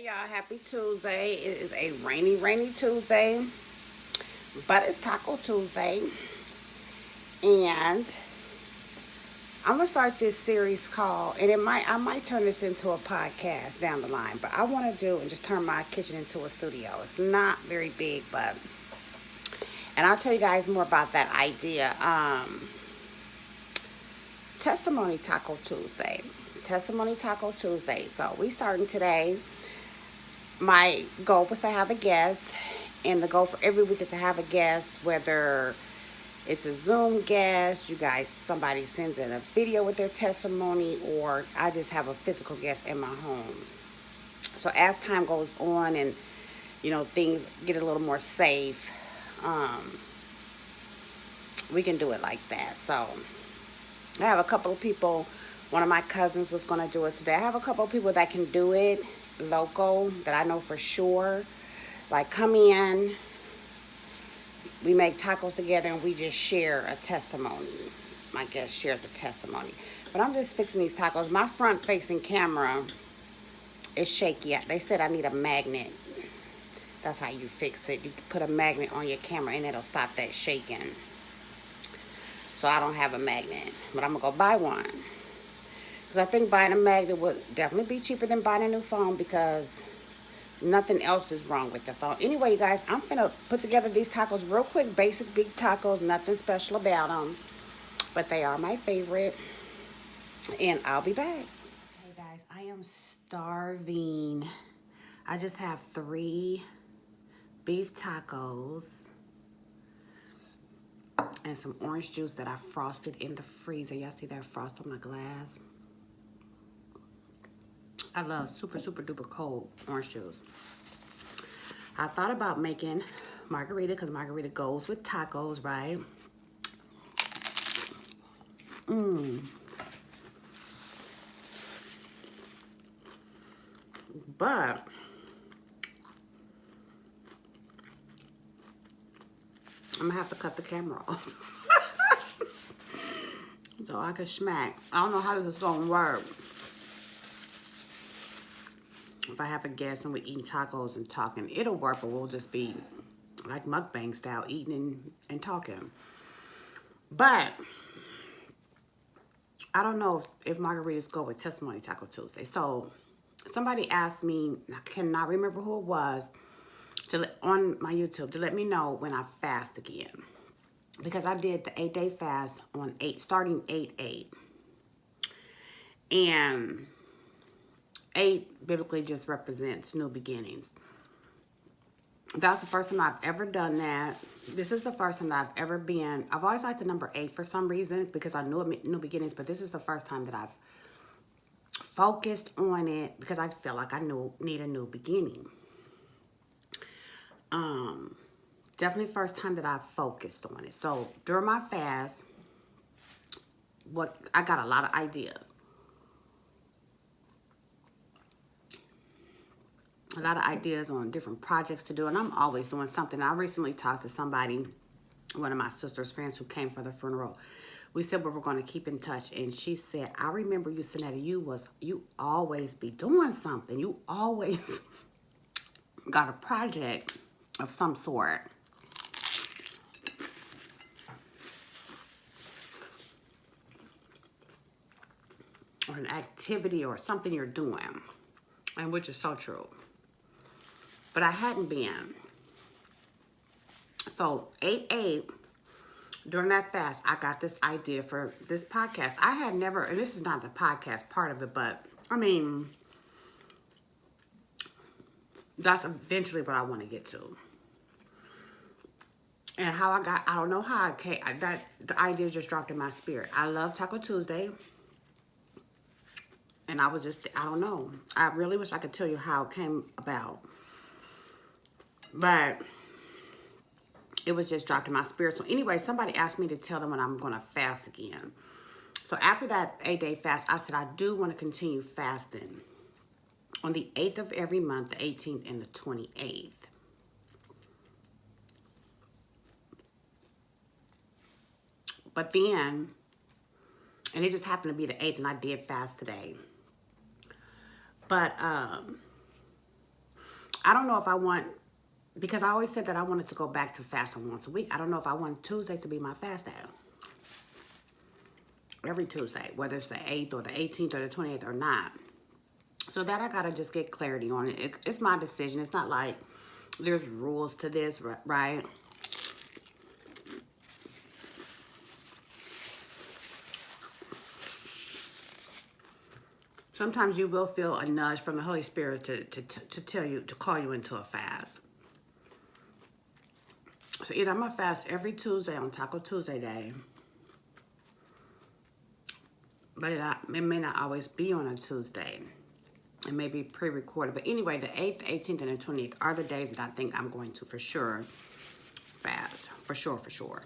Hey y'all, happy Tuesday. It is a rainy Tuesday, but it's Taco Tuesday. And I'm gonna start this series called, and I might turn this into a podcast down the line, but I wanna do and just turn my kitchen into a studio. It's not very big, but and I'll tell you guys more about that idea. Testimony Taco Tuesday. Testimony Taco Tuesday. So we starting today. My goal was to have a guest, and the goal for every week is to have a guest, whether it's a Zoom guest, you guys, somebody sends in a video with their testimony, or I just have a physical guest in my home. So as time goes on and, things get a little more safe, we can do it like that. So I have a couple of people. One of my cousins was going to do it today. I have a couple of people that can do it local that I know for sure. Like, come in, we make tacos together, and we just share a testimony. My guest shares a testimony. But I'm just fixing these tacos. My front-facing camera is shaky. They said I need a magnet. That's how you fix it. You put a magnet on your camera, and it'll stop that shaking. So I don't have a magnet, but I'm going to go buy one. Because I think buying a magnet would definitely be cheaper than buying a new phone, because nothing else is wrong with the phone. Anyway, you guys, I'm finna put together these tacos real quick. Basic big tacos, nothing special about them. But they are my favorite. And I'll be back. Hey guys, I am starving. I just have 3 beef tacos and some orange juice that I frosted in the freezer. Y'all see that frost on my glass? I love super duper cold orange juice. I thought about making margarita, because margarita goes with tacos, right? But I'm gonna have to cut the camera off so I can smack. I don't know how this is gonna work. If I have a guest and we're eating tacos and talking, it'll work, but we'll just be like mukbang style, eating and talking. But I don't know if margaritas go with Testimony Taco Tuesday. So somebody asked me, I cannot remember who it was, on my YouTube, to let me know when I fast again. Because I did the 8-day fast on starting 8/8. And 8 biblically just represents new beginnings. That's the first time I've ever done that. This is the first time that I've ever been. I've always liked the number 8 for some reason, because I knew new beginnings, but this is the first time that I've focused on it, because I feel like I need a new beginning. Definitely first time that I've focused on it. So during my fast, I got a lot of ideas. A lot of ideas on different projects to do, and I'm always doing something. I recently talked to somebody, one of my sister's friends who came for the funeral. We said we were going to keep in touch, and she said, I remember you, Sonetta, you always be doing something. You always got a project of some sort. Or an activity or something you're doing, and which is so true. But I hadn't been. So 8/8, during that fast, I got this idea for this podcast. I had never, and this is not the podcast part of it, but I mean, that's eventually what I want to get to. And I don't know how I came, the idea just dropped in my spirit. I love Taco Tuesday. And I don't know. I really wish I could tell you how it came about. But it was just dropped in my spirit. So anyway, somebody asked me to tell them when I'm going to fast again. So after that 8-day fast, I said I do want to continue fasting on the 8th of every month, the 18th and the 28th. But then, and it just happened to be the 8th, and I did fast today. But I don't know if I want, because I always said that I wanted to go back to fasting once a week. I don't know if I want Tuesday to be my fast day. Every Tuesday, whether it's the 8th or the 18th or the 28th or not. So that I gotta just get clarity on it. It's my decision. It's not like there's rules to this, right? Sometimes you will feel a nudge from the Holy Spirit to tell you, to call you into a fast. So either I'm gonna fast every Tuesday on Taco Tuesday day, but it may not always be on a Tuesday. It may be pre-recorded. But anyway, the 8th, 18th, and the 20th are the days that I think I'm going to for sure fast. For sure, for sure.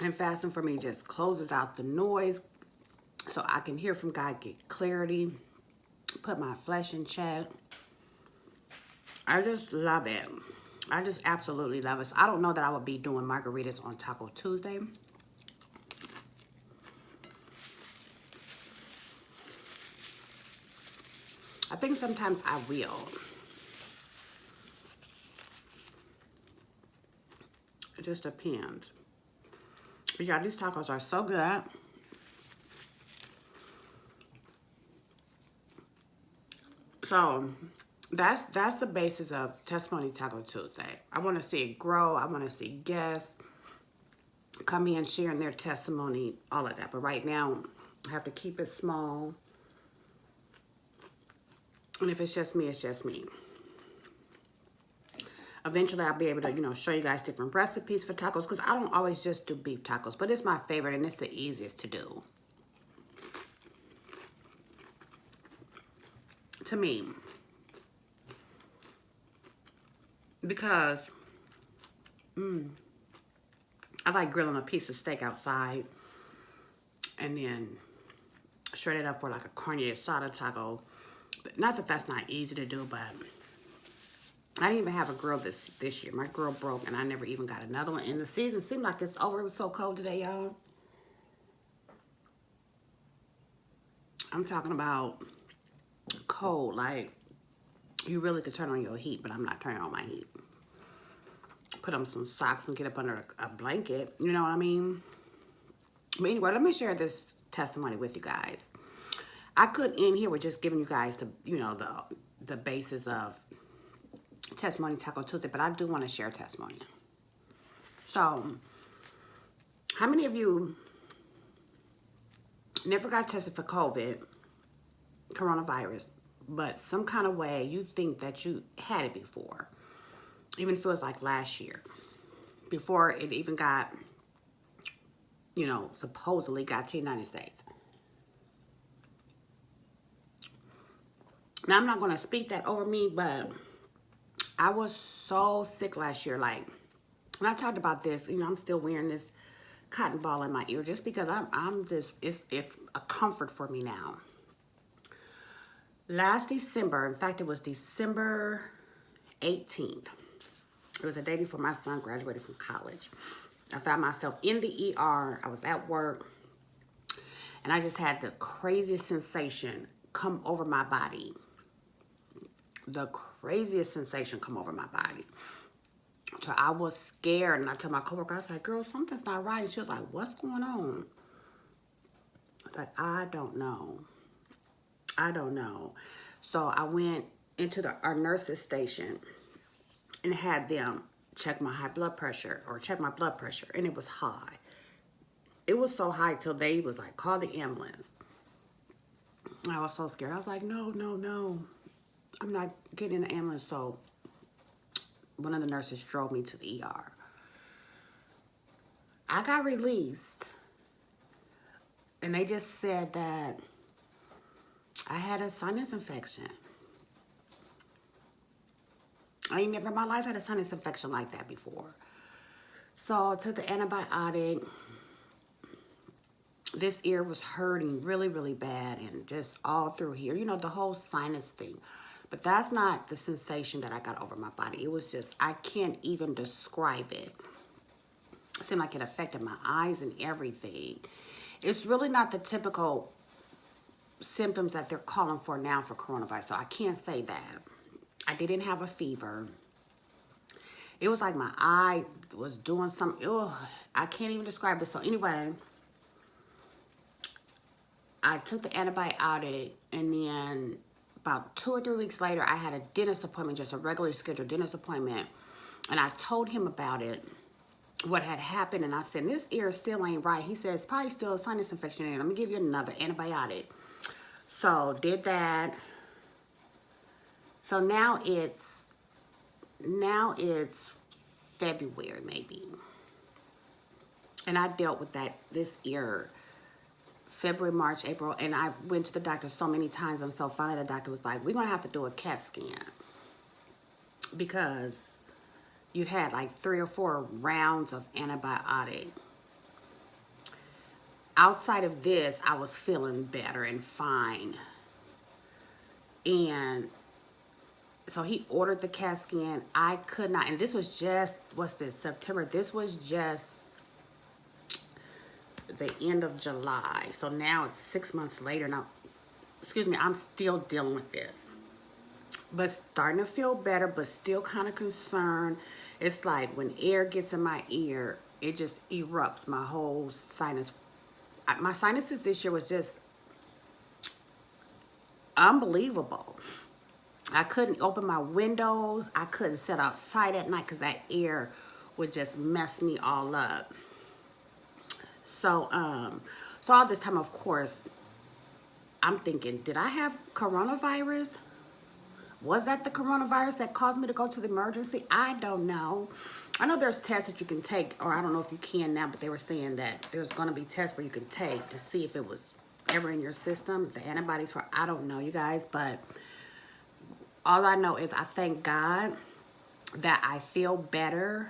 And fasting for me just closes out the noise so I can hear from God, get clarity, put my flesh in check. I just love it. I just absolutely love it. So I don't know that I would be doing margaritas on Taco Tuesday. I think sometimes I will. It just depends. But yeah, these tacos are so good. So that's the basis of Testimony Taco Tuesday. I want to see it grow. I want to see guests come in sharing their testimony, all of that. But right now, I have to keep it small. And if it's just me, it's just me. Eventually, I'll be able to, you know, show you guys different recipes for tacos because I don't always just do beef tacos, but it's my favorite and it's the easiest to do. To me. Because I like grilling a piece of steak outside and then shred it up for like a carne asada taco. But not that that's not easy to do, but I didn't even have a grill this year. My grill broke and I never even got another one. And the season seemed like it's over. It was so cold today, y'all. I'm talking about cold, like you really could turn on your heat, but I'm not turning on my heat. Put on some socks and get up under a blanket, you know what I mean? But anyway, let me share this testimony with you guys. I could end here with just giving you guys the, you know, the basis of Testimony Taco Tuesday, but I do want to share testimony. So, how many of you never got tested for COVID, coronavirus, but some kind of way you think that you had it before? Even feels like last year, before it even got, you know, supposedly got to the United States. Now, I'm not going to speak that over me, but I was so sick last year. Like, when I talked about this, you know, I'm still wearing this cotton ball in my ear just because I'm just, it's a comfort for me now. Last December, in fact, it was December 18th. It was the day before my son graduated from college. I found myself in the ER. I was at work, and I just had the craziest sensation come over my body. The craziest sensation come over my body. So I was scared, and I told my coworker, I was like, girl, something's not right. She was like, what's going on? I was like, I don't know. I don't know. So I went into our nurse's station and had them check my high blood pressure or check my blood pressure, and it was high. It was so high till they was like, call the ambulance. I was so scared. I was like, no, no, no. I'm not getting in the ambulance. So one of the nurses drove me to the ER. I got released, and they just said that I had a sinus infection. I ain't never in my life had a sinus infection like that before. So I took the antibiotic. This ear was hurting really, really bad, and just all through here. You know, the whole sinus thing. But that's not the sensation that I got over my body. It was just, I can't even describe it. It seemed like it affected my eyes and everything. it's really not the typical symptoms that they're calling for now for coronavirus. So I can't say that. I didn't have a fever. It was like my eye was doing something. Ugh, I can't even describe it. So anyway, I took the antibiotic, and then about 2 or 3 weeks later, I had a dentist appointment, just a regularly scheduled dentist appointment. And I told him about it, what had happened, and I said, this ear still ain't right. He said, it's probably still a sinus infection, and I'm gonna give you another antibiotic. So did that. So now it's February maybe, and I dealt with this ear February, March, April, and I went to the doctor so many times, and so finally the doctor was like, we're gonna have to do a CAT scan because you had like 3 or 4 rounds of antibiotic. Outside of this, I was feeling better and fine. And so he ordered the CAT scan. I could not, and this was just, what's this, September? This was just the end of July. So now it's 6 months later. Now, excuse me, I'm still dealing with this. But starting to feel better, but still kind of concerned. It's like when air gets in my ear, it just erupts my whole sinus. My sinuses this year was just unbelievable. I couldn't open my windows. I couldn't sit outside at night because that air would just mess me all up. So, so all this time, of course, I'm thinking, did I have coronavirus? Was that the coronavirus that caused me to go to the emergency? I don't know. I know there's tests that you can take, or I don't know if you can now, but they were saying that there's going to be tests where you can take to see if it was ever in your system, the antibodies for, I don't know, you guys, but all I know is I thank God that I feel better.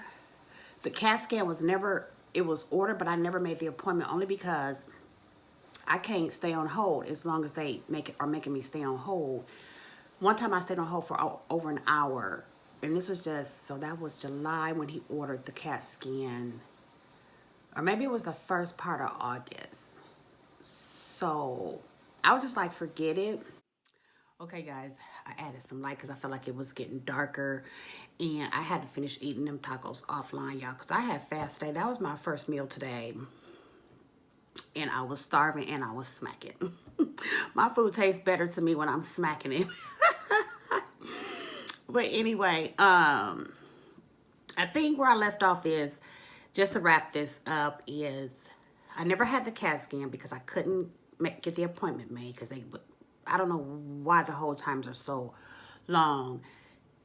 The CAT scan was never, it was ordered, but I never made the appointment only because I can't stay on hold as long as they are making me stay on hold. One time I stayed on hold for over an hour, and this was just, so that was July when he ordered the CAT scan, or maybe it was the first part of August. So I was just like, forget it. Okay, guys, I added some light because I felt like it was getting darker, and I had to finish eating them tacos offline, y'all, because I had fast day. That was my first meal today, and I was starving and I was smacking. My food tastes better to me when I'm smacking it. But anyway, I think where I left off is, just to wrap this up, is I never had the CAT scan because I couldn't get the appointment made because I don't know why the hold times are so long.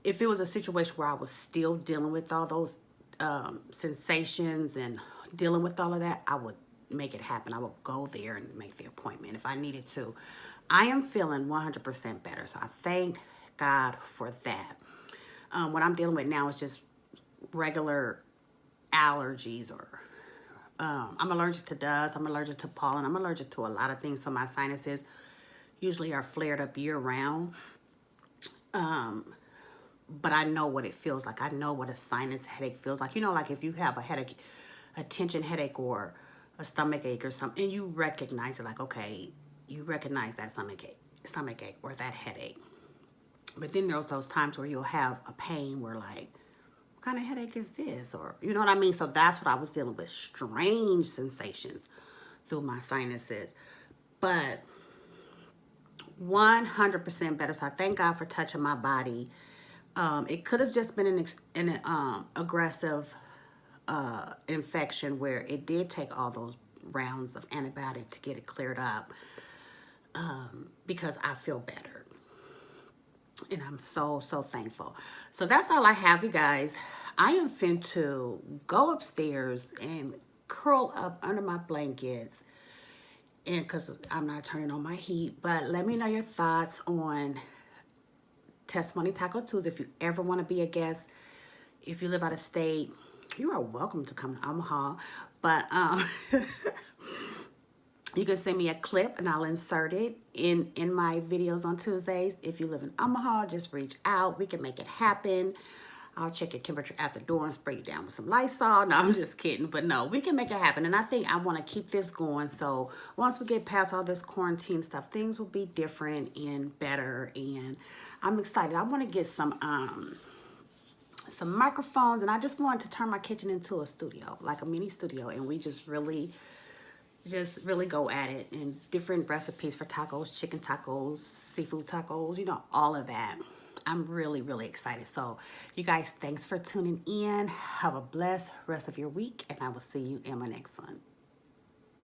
If it was a situation where I was still dealing with all those sensations and dealing with all of that, I would make it happen. I would go there and make the appointment if I needed to. I am feeling 100% better, so I thank God for that. What I'm dealing with now is just regular allergies, or I'm allergic to dust, I'm allergic to pollen, I'm allergic to a lot of things, so my sinuses usually are flared up year round. But I know what it feels like. I know what a sinus headache feels like. You know, like if you have a headache, a tension headache or a stomach ache or something, and you recognize it, like, okay, you recognize that stomach ache or that headache. But then there's those times where you'll have a pain where, like, what kind of headache is this? Or, you know what I mean? So that's what I was dealing with, strange sensations through my sinuses. But 100% better. So I thank God for touching my body. It could have just been an aggressive infection where it did take all those rounds of antibiotic to get it cleared up, because I feel better. And I'm so, so thankful. So that's all I have, you guys. I am fin to go upstairs and curl up under my blankets, and because I'm not turning on my heat. But let me know your thoughts on Testimony Taco Tuesday. If you ever want to be a guest, if you live out of state, you are welcome to come to Omaha. But you can send me a clip and I'll insert it in my videos on Tuesdays. If you live in Omaha, just reach out. We can make it happen. I'll check your temperature at the door and spray you down with some Lysol. No, I'm just kidding. But no, we can make it happen. And I think I want to keep this going. So once we get past all this quarantine stuff, things will be different and better. And I'm excited. I want to get some microphones, and I just wanted to turn my kitchen into a studio, like a mini studio. And we just really go at it, and different recipes for tacos, chicken tacos, seafood tacos, you know, all of that. I'm really excited. So you guys, thanks for tuning in. Have a blessed rest of your week, and I will see you in my next one.